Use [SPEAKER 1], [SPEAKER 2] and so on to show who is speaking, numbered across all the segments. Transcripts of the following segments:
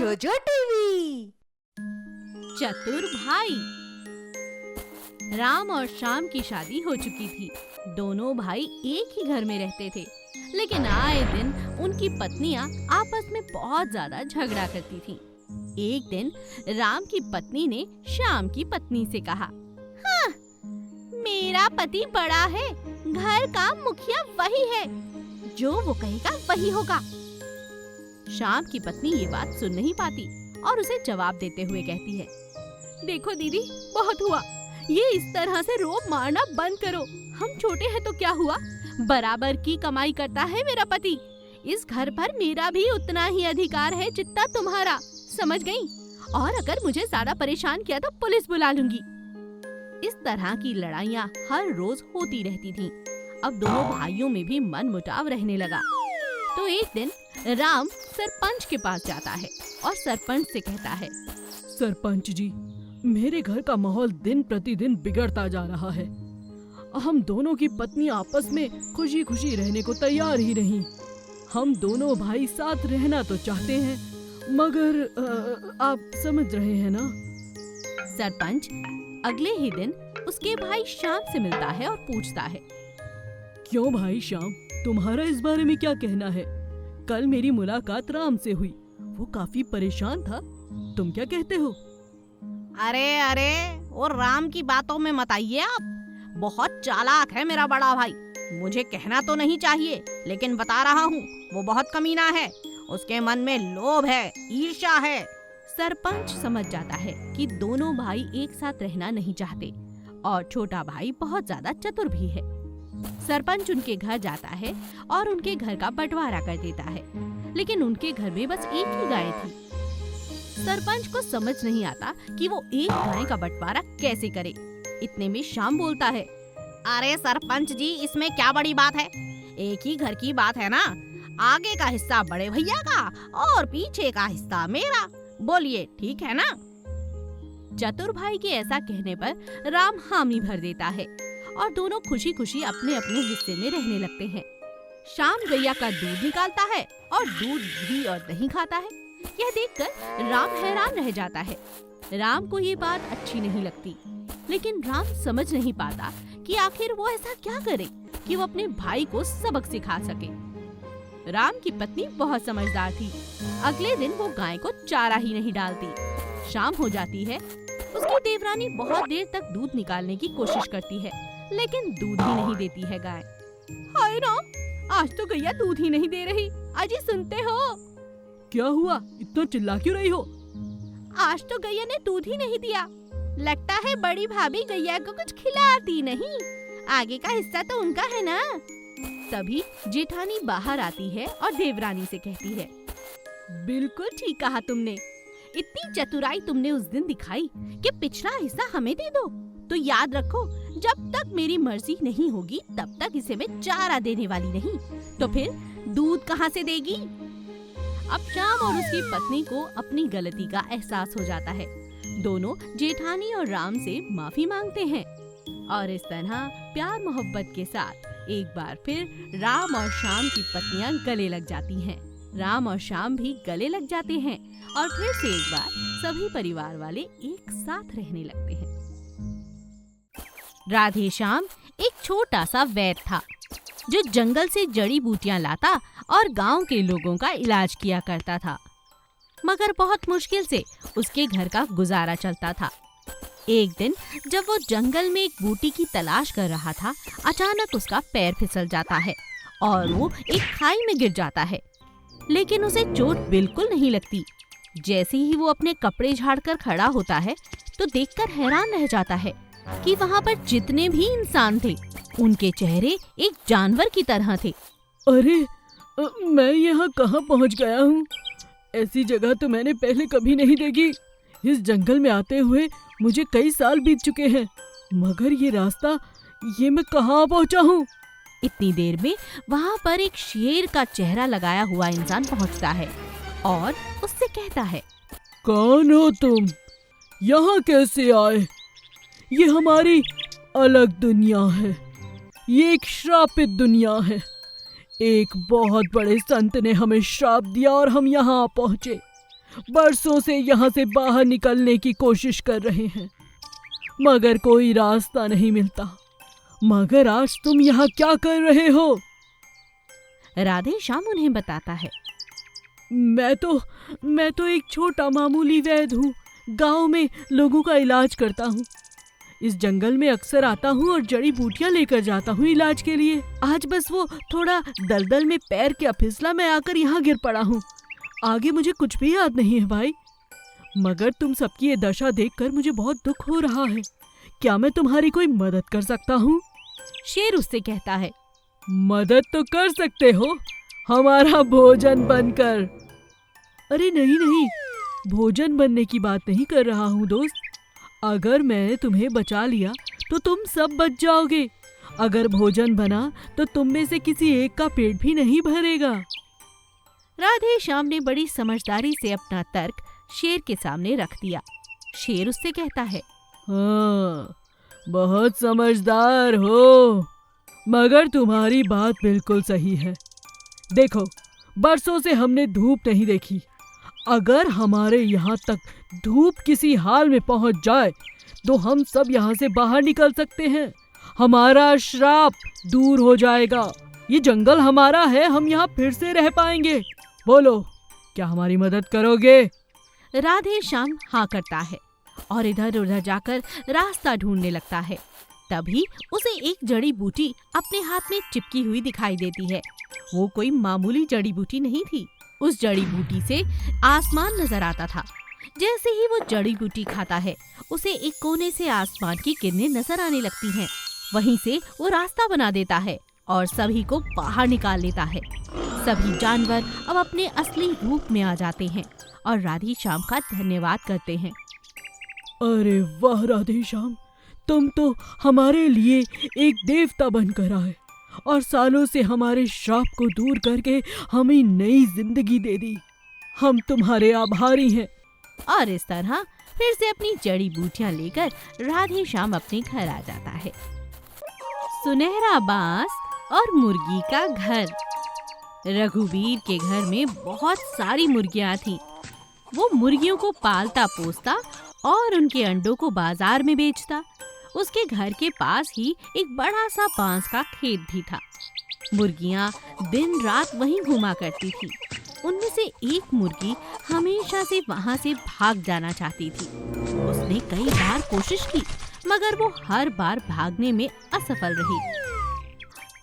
[SPEAKER 1] जोजो टीवी।
[SPEAKER 2] चतुर भाई। राम और श्याम की शादी हो चुकी थी। दोनों भाई एक ही घर में रहते थे, लेकिन आए दिन उनकी पत्नियां आपस में बहुत ज्यादा झगड़ा करती थीं। एक दिन राम की पत्नी ने श्याम की पत्नी से कहा, हाँ, मेरा पति बड़ा है, घर का मुखिया वही है, जो वो कहेगा वही होगा। श्याम की पत्नी ये बात सुन नहीं पाती और उसे जवाब देते हुए कहती है, देखो दीदी, बहुत हुआ, ये इस तरह से रोब मारना बंद करो। हम छोटे हैं तो क्या हुआ, बराबर की कमाई करता है मेरा पति। इस घर पर मेरा भी उतना ही अधिकार है जितना तुम्हारा, समझ गई? और अगर मुझे ज्यादा परेशान किया तो पुलिस बुला लूंगी। इस तरह की लड़ाइयाँ हर रोज होती रहती थीं। अब दोनों भाइयों में भी मनमुटाव रहने लगा। तो एक दिन राम सरपंच के पास जाता है और सरपंच से कहता है,
[SPEAKER 3] सरपंच जी, मेरे घर का माहौल दिन प्रतिदिन बिगड़ता जा रहा है। हम दोनों की पत्नी आपस में खुशी खुशी रहने को तैयार ही नहीं। हम दोनों भाई साथ रहना तो चाहते हैं, मगर आप समझ रहे हैं ना।
[SPEAKER 2] सरपंच अगले ही दिन उसके भाई श्याम से मिलता है और पूछता है,
[SPEAKER 3] क्यों भाई श्याम, तुम्हारा इस बारे में क्या कहना है? कल मेरी मुलाकात राम से हुई, वो काफी परेशान था, तुम क्या कहते हो?
[SPEAKER 2] अरे वो राम की बातों में मत आइए आप, बहुत चालाक है मेरा बड़ा भाई। मुझे कहना तो नहीं चाहिए, लेकिन बता रहा हूँ, वो बहुत कमीना है। उसके मन में लोभ है, ईर्ष्या है। सरपंच समझ जाता है कि दोनों भाई एक साथ रहना नहीं चाहते और छोटा भाई बहुत ज्यादा चतुर भी है। सरपंच उनके घर जाता है और उनके घर का बंटवारा कर देता है, लेकिन उनके घर में बस एक ही गाय थी। सरपंच को समझ नहीं आता कि वो एक गाय का बंटवारा कैसे करे। इतने में श्याम बोलता है, अरे सरपंच जी, इसमें क्या बड़ी बात है, एक ही घर की बात है ना। आगे का हिस्सा बड़े भैया का और पीछे का हिस्सा मेरा, बोलिए ठीक है ना? चतुर भाई के ऐसा कहने पर राम हामी भर देता है और दोनों खुशी खुशी अपने अपने हिस्से में रहने लगते हैं। श्याम गैया का दूध निकालता है और दूध, घी और दही खाता है। यह देखकर राम हैरान रह जाता है। राम को ये बात अच्छी नहीं लगती, लेकिन राम समझ नहीं पाता कि आखिर वो ऐसा क्या करे कि वो अपने भाई को सबक सिखा सके। राम की पत्नी बहुत समझदार थी। अगले दिन वो गाय को चारा ही नहीं डालती। शाम हो जाती है। उसकी देवरानी बहुत देर तक दूध निकालने की कोशिश करती है, लेकिन दूध ही नहीं देती है गाय। हाय राम, आज तो गैया दूध ही नहीं दे रही। अजी सुनते हो?
[SPEAKER 3] क्या हुआ, इतना चिल्ला क्यों रही हो?
[SPEAKER 2] आज तो गैया ने दूध ही नहीं दिया। लगता है बड़ी भाभी गैया को कुछ खिलाती नहीं। आगे का हिस्सा तो उनका है ना। तभी जेठानी बाहर आती है और देवरानी से कहती है, बिल्कुल ठीक कहा तुमने। इतनी चतुराई तुमने उस दिन दिखाई कि पिछला हिस्सा हमें दे दो। तो याद रखो, जब तक मेरी मर्जी नहीं होगी तब तक इसे मैं चारा देने वाली नहीं। तो फिर दूध कहाँ से देगी? अब श्याम और उसकी पत्नी को अपनी गलती का एहसास हो जाता है। दोनों जेठानी और राम से माफी मांगते हैं और इस तरह प्यार मोहब्बत के साथ एक बार फिर राम और श्याम की पत्नियां गले लग जाती हैं। राम और श्याम भी गले लग जाते हैं और फिर से एक बार सभी परिवार वाले एक साथ रहने लगते हैं। राधे श्याम एक छोटा सा वैद्य था, जो जंगल से जड़ी बूटियां लाता और गांव के लोगों का इलाज किया करता था, मगर बहुत मुश्किल से उसके घर का गुजारा चलता था। एक दिन जब वो जंगल में एक बूटी की तलाश कर रहा था, अचानक उसका पैर फिसल जाता है और वो एक खाई में गिर जाता है, लेकिन उसे चोट बिल्कुल नहीं लगती। जैसे ही वो अपने कपड़े झाड़कर खड़ा होता है, तो देखकर हैरान रह जाता है कि वहाँ पर जितने भी इंसान थे, उनके चेहरे एक जानवर की तरह थे।
[SPEAKER 3] अरे, मैं यहाँ कहाँ पहुँच गया हूँ? ऐसी जगह तो मैंने पहले कभी नहीं देखी। इस जंगल में आते हुए मुझे कई साल बीत चुके हैं, मगर ये रास्ता, ये मैं कहाँ पहुँचा हूँ?
[SPEAKER 2] इतनी देर में वहाँ पर एक शेर का चेहरा लगाया हुआ इंसान पहुँचता है और उससे कहता है,
[SPEAKER 3] कौन हो तुम? यहाँ कैसे आए? ये हमारी अलग दुनिया है, ये एक श्रापित दुनिया है। एक बहुत बड़े संत ने हमें श्राप दिया और हम यहाँ पहुँचे। बरसों से यहाँ से बाहर निकलने की कोशिश कर रहे हैं, मगर कोई रास्ता नहीं मिलता। मगर आज तुम यहाँ क्या कर रहे हो?
[SPEAKER 2] राधे श्याम उन्हें बताता है।
[SPEAKER 3] मैं तो एक छोटा मामूली वैद्य हूँ। गांव में लोगों का इलाज करता हूँ। इस जंगल में अक्सर आता हूँ और जड़ी बूटियाँ लेकर जाता हूँ इलाज के लिए। आज बस वो थोड़ा दलदल में पैर क्या फिसला, मैं आकर यहाँ गिर पड़ा हूँ। आगे मुझे कुछ भी याद नहीं है भाई। मगर तुम सबकी ये दशा देखकर मुझे बहुत दुख हो रहा है। क्या मैं तुम्हारी कोई मदद कर सकता हूँ?
[SPEAKER 2] शेर उससे कहता है।
[SPEAKER 3] मदद तो कर सकते हो, हमारा भोजन बनकर। अरे नहीं नहीं, भोजन बनने की बात नहीं कर रहा हूँ दोस्त। अगर मैंने तुम्हें बचा लिया तो तुम सब बच जाओगे। अगर भोजन बना तो तुम में से किसी एक का पेट भी नहीं भरेगा।
[SPEAKER 2] राधे श्याम ने बड़ी समझदारी से अपना तर्क शेर के सामने रख दिया। शेर उससे कहता है।
[SPEAKER 3] हाँ, बहुत समझदार हो, मगर तुम्हारी बात बिल्कुल सही है। देखो, बरसों से हमने धूप नहीं देखी। अगर हमारे यहाँ तक धूप किसी हाल में पहुँच जाए तो हम सब यहाँ से बाहर निकल सकते हैं। हमारा श्राप दूर हो जाएगा। ये जंगल हमारा है, हम यहाँ फिर से रह पाएंगे। बोलो, क्या हमारी मदद करोगे?
[SPEAKER 2] राधे श्याम हाँ करता है और इधर उधर जाकर रास्ता ढूंढने लगता है। तभी उसे एक जड़ी बूटी अपने हाथ में चिपकी हुई दिखाई देती है। वो कोई मामूली जड़ी बूटी नहीं थी। उस जड़ी बूटी से आसमान नजर आता था। जैसे ही वो जड़ी बूटी खाता है, उसे एक कोने से आसमान की किरणें नजर आने लगती हैं। वहीं से वो रास्ता बना देता है और सभी को बाहर निकाल लेता है। सभी जानवर अब अपने असली रूप में आ जाते हैं और राधे श्याम का धन्यवाद करते हैं।
[SPEAKER 3] अरे वाह राधे श्याम, तुम तो हमारे लिए एक देवता बनकर आए और सालों से हमारे श्राप को दूर करके हमें नई जिंदगी दे दी। हम तुम्हारे आभारी हैं।
[SPEAKER 2] और इस तरह फिर से अपनी जड़ी बूटियां लेकर राधे श्याम अपने घर आ जाता है। सुनहरा बांस और मुर्गी का घर। रघुवीर के घर में बहुत सारी मुर्गियां थीं। वो मुर्गियों को पालता पोसता और उनके अंडों को बाजार में बेचता। उसके घर के पास ही एक बड़ा सा बांस का खेत भी था। मुर्गियां दिन रात वहीं घूमा करती थी। उनमें से एक मुर्गी हमेशा से वहां से भाग जाना चाहती थी। उसने कई बार कोशिश की, मगर वो हर बार भागने में असफल रही।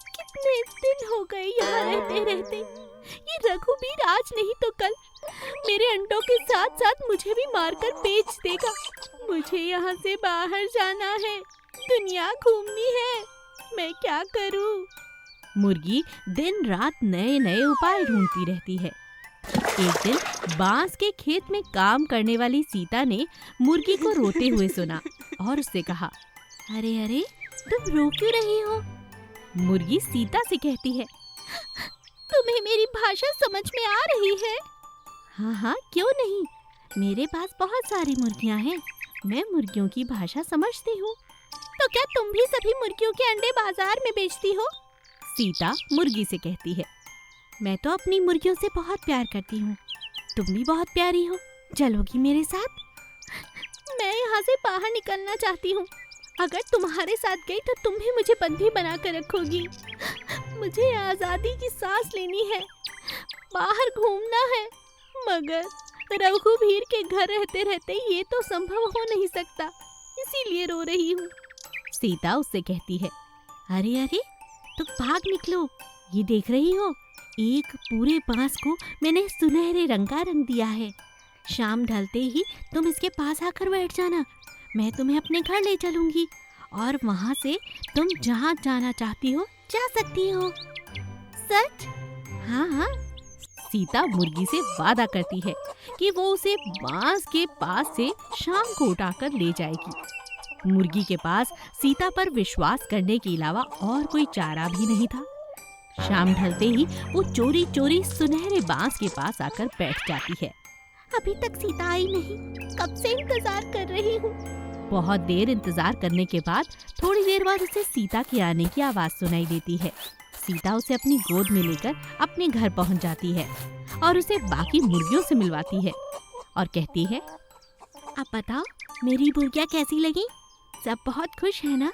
[SPEAKER 2] कितने दिन हो गए यहाँ रहते रहते। ये रघुवीर आज नहीं तो कल मेरे अंडों के साथ साथ मुझे भी मारकर बेच देगा। मुझे यहाँ से बाहर जाना है, दुनिया घूमनी है, मैं क्या करूँ? मुर्गी दिन रात नए नए उपाय ढूंढती रहती है। एक दिन बांस के खेत में काम करने वाली सीता ने मुर्गी को रोते हुए सुना और उससे कहा, अरे अरे, तुम रो क्यों रही हो? मुर्गी सीता से कहती है, तुम्हें मेरी भाषा समझ में आ रही है? हाँ हाँ, क्यों नहीं, मेरे पास बहुत सारी मुर्गियाँ हैं, मैं मुर्गियों की भाषा समझती हूँ। तो क्या तुम भी सभी मुर्गियों के अंडे बाजार में बेचती हो? सीता मुर्गी से कहती है, मैं तो अपनी मुर्गियों से बहुत प्यार करती हूँ, तुम भी बहुत प्यारी हो, चलोगी मेरे साथ? मैं यहाँ से बाहर निकलना चाहती हूँ। अगर तुम्हारे साथ गई तो तुम भी मुझे बंदी बना कर रखोगी। मुझे आज़ादी की सांस लेनी है, बाहर घूमना है, मगर रघुवीर के घर रहते रहते ये तो संभव हो नहीं सकता, इसीलिए रो रही हूँ। सीता उससे कहती है, अरे अरे, तुम भाग निकलो, ये देख रही हो, एक पूरे बांस को मैंने सुनहरे रंग का रंग दिया है। शाम ढलते ही तुम इसके पास आकर बैठ जाना, मैं तुम्हें अपने घर ले चलूंगी और वहाँ से तुम जहाँ जाना चाहती हो जा सकती हो। सच? हाँ हाँ। सीता मुर्गी से वादा करती है कि वो उसे बांस के पास से शाम को उठाकर ले जाएगी। मुर्गी के पास सीता पर विश्वास करने के अलावा और कोई चारा भी नहीं था। शाम ढलते ही वो चोरी चोरी सुनहरे बांस के पास आकर बैठ जाती है। अभी तक सीता आई नहीं, कब से इंतजार कर रही हूँ। बहुत देर इंतजार करने के बाद थोड़ी देर बाद उसे सीता के आने की आवाज सुनाई देती है। सीता उसे अपनी गोद में लेकर अपने घर पहुँच जाती है और उसे बाकी मुर्गियों से मिलवाती है। और कहती है, अब बताओ मेरी बुर्गिया कैसी लगी? सब बहुत खुश है ना?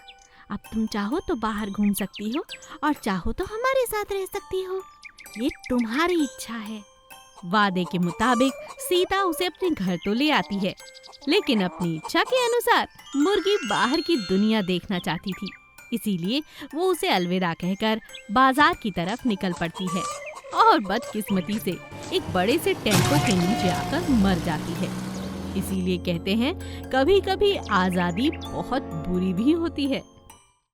[SPEAKER 2] अब तुम चाहो तो बाहर घूम सकती हो और चाहो तो हमारे साथ रह सकती हो। ये तुम्हारी इच्छा है। वादे के मुताबिक सीता उसे अपने घर तो ले आती है, लेकिन अपनी इच्छा के अनुसार मुर्गी बाहर की दुनिया देखना चाहती थी। इसीलिए वो उसे अलविदा कहकर बाजार की तरफ निकल पड़ती है और बदकिस्मती से एक बड़े से टेंटों के नीचे आकर मर जाती है। इसीलिए कहते हैं कभी कभी आजादी बहुत बुरी भी होती है।